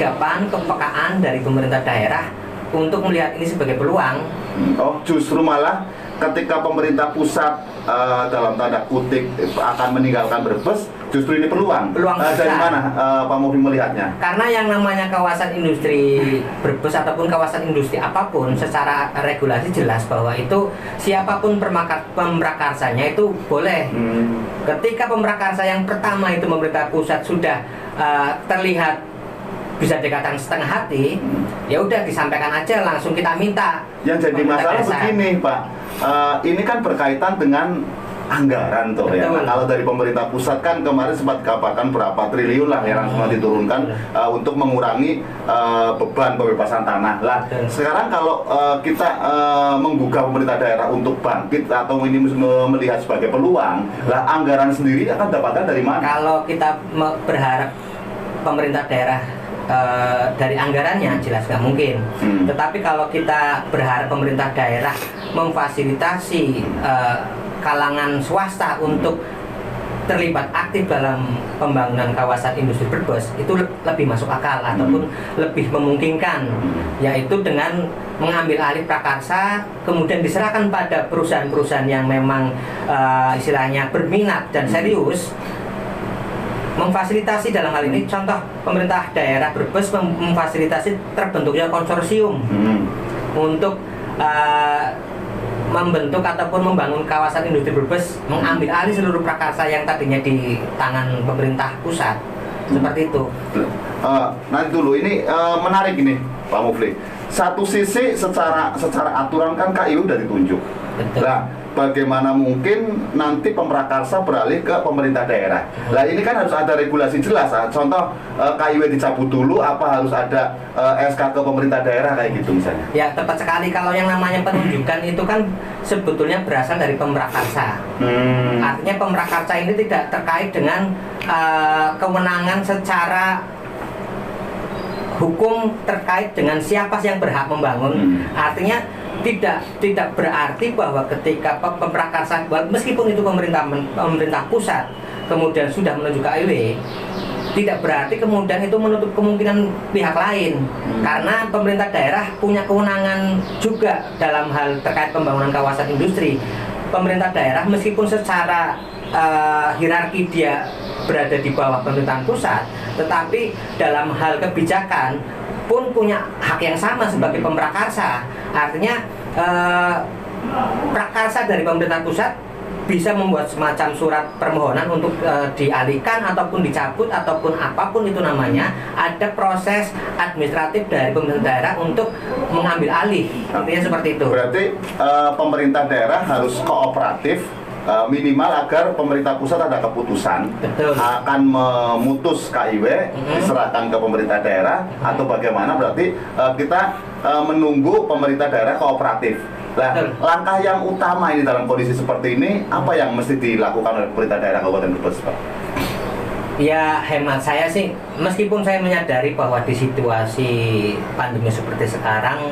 kesigapan, kepekaan dari pemerintah daerah untuk melihat ini sebagai peluang. Oh, justru malah ketika pemerintah pusat dalam tanda kutip akan meninggalkan Brebes, justru ini peluang. Dari mana Pak Mufli melihatnya? Karena yang namanya kawasan industri Brebes ataupun kawasan industri apapun, secara regulasi jelas bahwa itu siapapun pemrakarsanya itu boleh. Ketika pemrakarsa yang pertama itu pemerintah pusat sudah terlihat bisa dikatakan setengah hati, ya udah disampaikan aja, langsung kita minta. Yang jadi masalah begini Pak, ini kan berkaitan dengan anggaran tuh ya. Nah, kalau dari pemerintah pusat kan kemarin sempat dikabarkan berapa triliun lah yang sempat diturunkan untuk mengurangi beban pembebasan tanah. Lah sekarang kalau kita menggugah pemerintah daerah untuk bangkit atau ini melihat sebagai peluang, lah anggaran sendiri akan dapatkan dari mana? Kalau kita berharap pemerintah daerah dari anggarannya jelas nggak mungkin. Tetapi kalau kita berharap pemerintah daerah memfasilitasi kalangan swasta untuk terlibat aktif dalam pembangunan kawasan industri Brebes, itu lebih masuk akal ataupun lebih memungkinkan, yaitu dengan mengambil alih prakarsa kemudian diserahkan pada perusahaan-perusahaan yang memang istilahnya berminat dan serius memfasilitasi. Dalam hal ini contoh pemerintah daerah Brebes memfasilitasi terbentuknya konsorsium untuk membentuk ataupun membangun kawasan industri Brebes, mengambil alih seluruh prakarsa yang tadinya di tangan pemerintah pusat. Seperti itu. Nanti dulu ini menarik ini Pak Mufli. Satu sisi secara aturan kan KIU udah ditunjuk. Betul. Nah, bagaimana mungkin nanti pemrakarsa beralih ke pemerintah daerah? Nah, ini kan harus ada regulasi jelas. Contoh KIW dicabut dulu, apa harus ada SK ke pemerintah daerah kayak gitu misalnya? Ya, tepat sekali. Kalau yang namanya penunjukan itu kan sebetulnya berasal dari pemrakarsa. Artinya pemrakarsa ini tidak terkait dengan kewenangan secara hukum terkait dengan siapa yang berhak membangun. Artinya tidak berarti bahwa ketika pemrakarsa, meskipun itu pemerintah pusat kemudian sudah menunjuk KIW, tidak berarti kemudian itu menutup kemungkinan pihak lain, karena pemerintah daerah punya kewenangan juga dalam hal terkait pembangunan kawasan industri. Pemerintah daerah meskipun secara hierarki dia berada di bawah pemerintahan pusat, tetapi dalam hal kebijakan pun punya hak yang sama sebagai pemrakarsa. Artinya prakarsa dari pemerintah pusat bisa membuat semacam surat permohonan untuk dialihkan ataupun dicabut ataupun apapun itu namanya. Ada proses administratif dari pemerintah daerah untuk mengambil alih. Intinya seperti itu. Berarti pemerintah daerah harus kooperatif, minimal agar pemerintah pusat ada keputusan. Betul. Akan memutus KIW diserahkan ke pemerintah daerah atau bagaimana, berarti kita menunggu pemerintah daerah kooperatif. Nah, langkah yang utama ini dalam kondisi seperti ini apa yang mesti dilakukan oleh pemerintah daerah Kabupaten Brebes, Pak? Ya, hemat saya sih, meskipun saya menyadari bahwa di situasi pandemi seperti sekarang,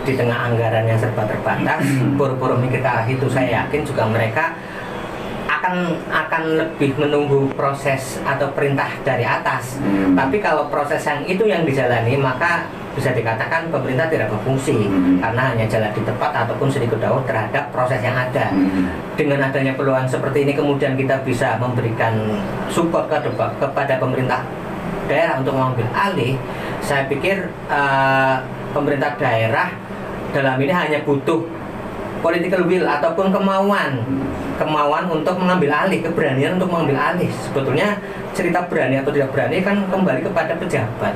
di tengah anggaran yang serba terbatas, buru-buru mikir ke arah itu, saya yakin juga mereka akan lebih menunggu proses atau perintah dari atas. Tapi kalau proses yang itu yang dijalani, maka bisa dikatakan pemerintah tidak berfungsi, karena hanya jalan di tempat ataupun sedikit jauh terhadap proses yang ada. Dengan adanya peluang seperti ini, kemudian kita bisa memberikan support kepada pemerintah daerah untuk mengambil alih. Saya pikir pemerintah daerah dalam ini hanya butuh political will ataupun kemauan untuk mengambil alih, keberanian untuk mengambil alih. Sebetulnya cerita berani atau tidak berani kan kembali kepada pejabat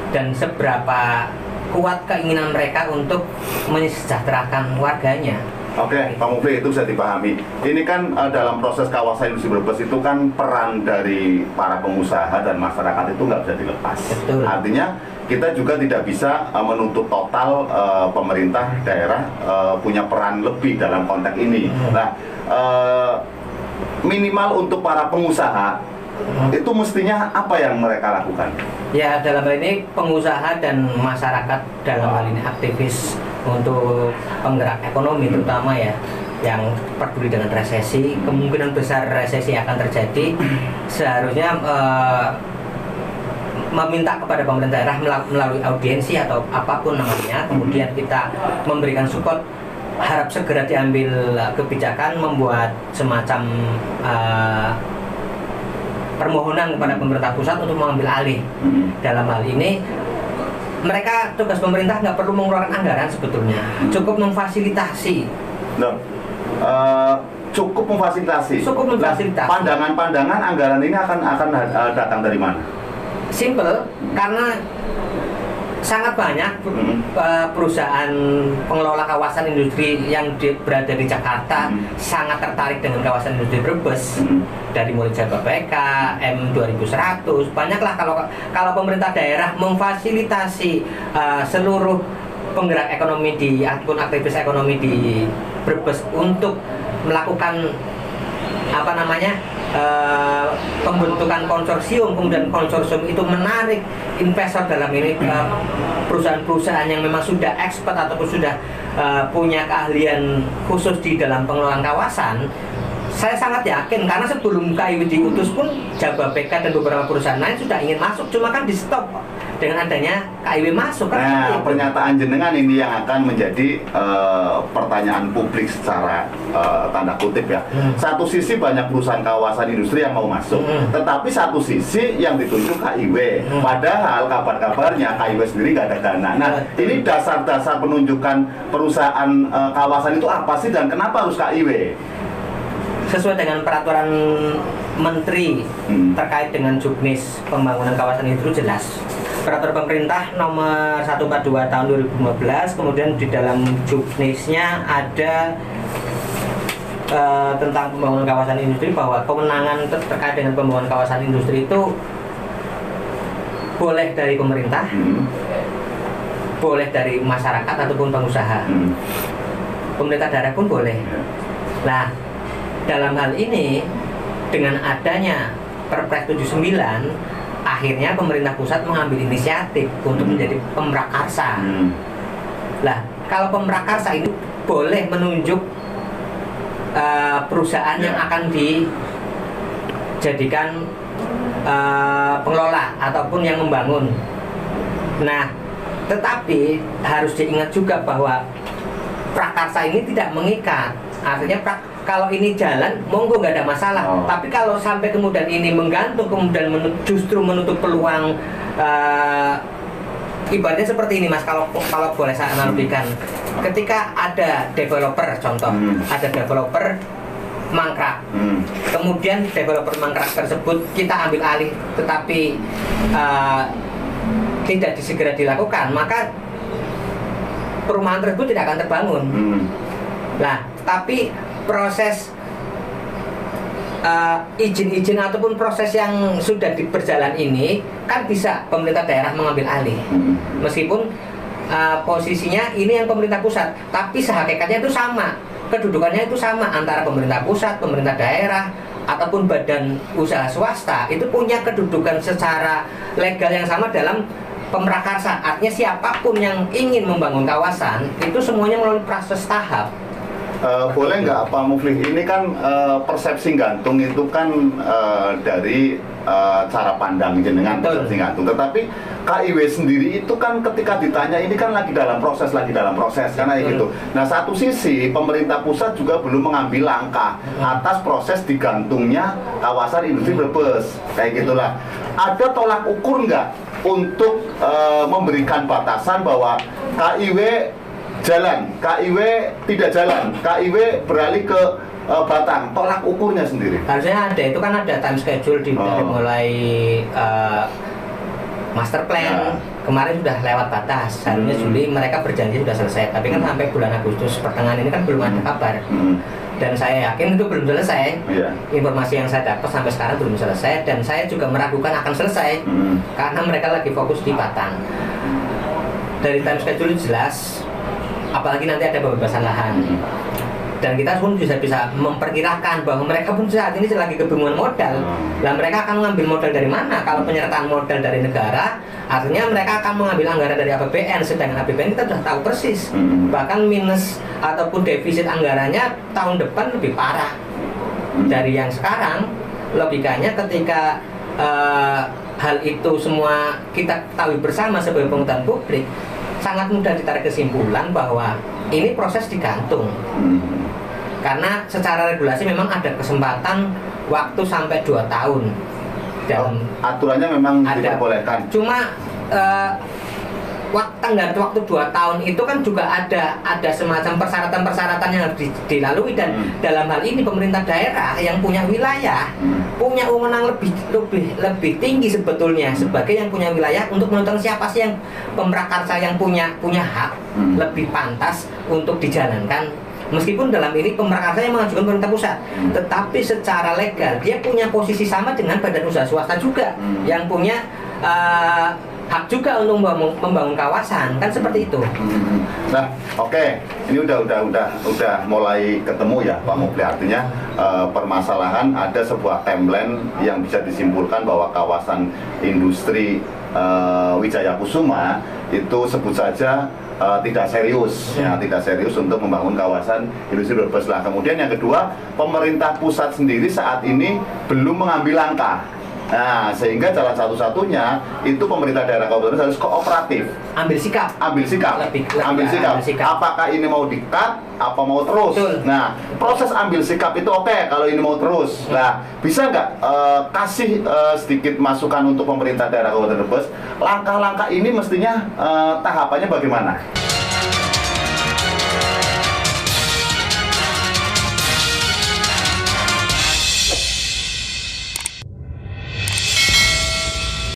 dan seberapa kuat keinginan mereka untuk mensejahterakan warganya. Oke, Pak Mufli, itu bisa dipahami. Ini kan dalam proses kawasan industri Brebes itu kan peran dari para pengusaha dan masyarakat itu nggak bisa dilepas. Betul. Artinya kita juga tidak bisa menuntut total pemerintah daerah punya peran lebih dalam konteks ini. Nah, minimal untuk para pengusaha itu mestinya apa yang mereka lakukan? Ya, dalam hal ini pengusaha dan masyarakat, dalam hal ini aktivis untuk penggerak ekonomi terutama ya, yang peduli dengan resesi, kemungkinan besar resesi akan terjadi, seharusnya meminta kepada pemerintah daerah melalui audiensi atau apapun namanya, kemudian kita memberikan support, harap segera diambil kebijakan membuat semacam permohonan kepada pemerintah pusat untuk mengambil alih. Dalam hal ini mereka, tugas pemerintah nggak perlu mengeluarkan anggaran sebetulnya, cukup memfasilitasi. Cukup memfasilitasi. Pandangan-pandangan anggaran ini akan datang dari mana? Simple, karena sangat banyak perusahaan pengelola kawasan industri yang berada di Jakarta sangat tertarik dengan kawasan industri Brebes, dari mulai Jababeka, M2100, banyaklah. Kalau pemerintah daerah memfasilitasi seluruh penggerak ekonomi ataupun aktivis ekonomi di Brebes untuk melakukan pembentukan konsorsium, kemudian konsorsium itu menarik investor dalam ini, perusahaan-perusahaan yang memang sudah expert ataupun sudah punya keahlian khusus di dalam pengelolaan kawasan. Saya sangat yakin, karena sebelum KIW diutus pun Jababeka dan beberapa perusahaan lain sudah ingin masuk, cuma kan di stop dengan adanya KIW masuk kan. Nah, pernyataan jenengan ini yang akan menjadi pertanyaan publik secara tanda kutip ya. Satu sisi banyak perusahaan kawasan industri yang mau masuk, tetapi satu sisi yang ditunjuk KIW. Padahal kabar-kabarnya KIW sendiri nggak ada dana. Nah, ini dasar-dasar penunjukan perusahaan kawasan itu apa sih, dan kenapa harus KIW? Sesuai dengan peraturan Menteri terkait dengan Juknis pembangunan kawasan itu jelas. Peraturan pemerintah nomor 142 tahun 2015, kemudian di dalam Juknisnya ada tentang pembangunan kawasan industri, bahwa kewenangan terkait dengan pembangunan kawasan industri itu boleh dari pemerintah, boleh dari masyarakat ataupun pengusaha. Pemerintah daerah pun boleh. Nah, dalam hal ini dengan adanya Perpres 79, akhirnya pemerintah pusat mengambil inisiatif untuk menjadi pemrakarsa. Lah, kalau pemrakarsa itu boleh menunjuk perusahaan yang akan dijadikan pengelola ataupun yang membangun. Nah, tetapi harus diingat juga bahwa prakarsa ini tidak mengikat. Artinya kalau ini jalan, monggo nggak ada masalah. Tapi kalau sampai kemudian ini menggantung, kemudian justru menutup peluang, ibaratnya seperti ini, Mas. Kalau boleh saya analogikan, ketika ada developer, contoh, ada developer mangkrak, kemudian developer mangkrak tersebut kita ambil alih, tetapi tidak segera dilakukan, maka perumahan tersebut tidak akan terbangun. Nah, tapi proses izin-izin ataupun proses yang sudah berjalan ini kan bisa pemerintah daerah mengambil alih, meskipun posisinya ini yang pemerintah pusat, tapi sehakikatnya itu sama, kedudukannya itu sama antara pemerintah pusat, pemerintah daerah ataupun badan usaha swasta, itu punya kedudukan secara legal yang sama dalam pemrakarsa. Artinya siapapun yang ingin membangun kawasan itu semuanya melalui proses tahap. Boleh nggak Pak Mufli, ini kan persepsi gantung itu kan dari cara pandang jenengan persepsi gantung, tetapi KIW sendiri itu kan ketika ditanya ini kan lagi dalam proses karena gitu. Nah, satu sisi pemerintah pusat juga belum mengambil langkah atas proses digantungnya kawasan industri Brebes, kayak gitulah. Ada tolak ukur nggak untuk memberikan batasan bahwa KIW jalan, KIW tidak jalan, KIW beralih ke Batang, tolak ukurnya sendiri? Harusnya ada, itu kan ada time schedule dari mulai master plan, kemarin sudah lewat batas, harusnya Juli mereka berjanji sudah selesai, tapi kan sampai bulan Agustus pertengahan ini kan belum ada kabar. Dan saya yakin itu belum selesai. Informasi yang saya dapat sampai sekarang belum selesai, dan saya juga meragukan akan selesai karena mereka lagi fokus di Batang. Dari time schedule jelas, apalagi nanti ada pembebasan lahan, dan kita pun bisa memperkirakan bahwa mereka pun saat ini lagi kebingungan modal. Lah, mereka akan mengambil modal dari mana? Kalau penyertaan modal dari negara, artinya mereka akan mengambil anggaran dari APBN, sedangkan APBN kita sudah tahu persis, bahkan minus ataupun defisit anggarannya tahun depan lebih parah dari yang sekarang. Logikanya ketika hal itu semua kita ketahui bersama sebagai pengetahuan publik, sangat mudah ditarik kesimpulan bahwa ini proses digantung. Karena secara regulasi memang ada kesempatan waktu sampai 2 tahun. Dan aturannya memang diperbolehkan. Cuma tenggat waktu 2 tahun itu kan juga ada semacam persyaratan-persyaratan yang harus dilalui, dan dalam hal ini pemerintah daerah yang punya wilayah punya wewenang lebih tinggi sebetulnya sebagai yang punya wilayah untuk menentukan siapa sih yang pemrakarsa yang punya hak lebih pantas untuk dijalankan. Meskipun dalam ini pemrakarsa yang mengajukan pemerintah pusat, tetapi secara legal dia punya posisi sama dengan badan usaha swasta juga yang punya hak juga untuk membangun kawasan, kan seperti itu. Nah, oke. Ini udah mulai ketemu ya Pak Mufli. Artinya permasalahan ada sebuah timeline yang bisa disimpulkan bahwa kawasan industri Wijaya Kusuma itu sebut saja tidak serius, ya, tidak serius untuk membangun kawasan industri bebas. Lah, kemudian yang kedua, pemerintah pusat sendiri saat ini belum mengambil langkah. Nah, sehingga jalan satu-satunya itu pemerintah daerah kabupaten harus kooperatif, ambil sikap. Apakah ini mau di-cut, apa mau terus? Betul. Nah, proses ambil sikap itu oke kalau ini mau terus. Nah, bisa nggak kasih sedikit masukan untuk pemerintah daerah Kabupaten Brebes, langkah-langkah ini mestinya tahapannya bagaimana?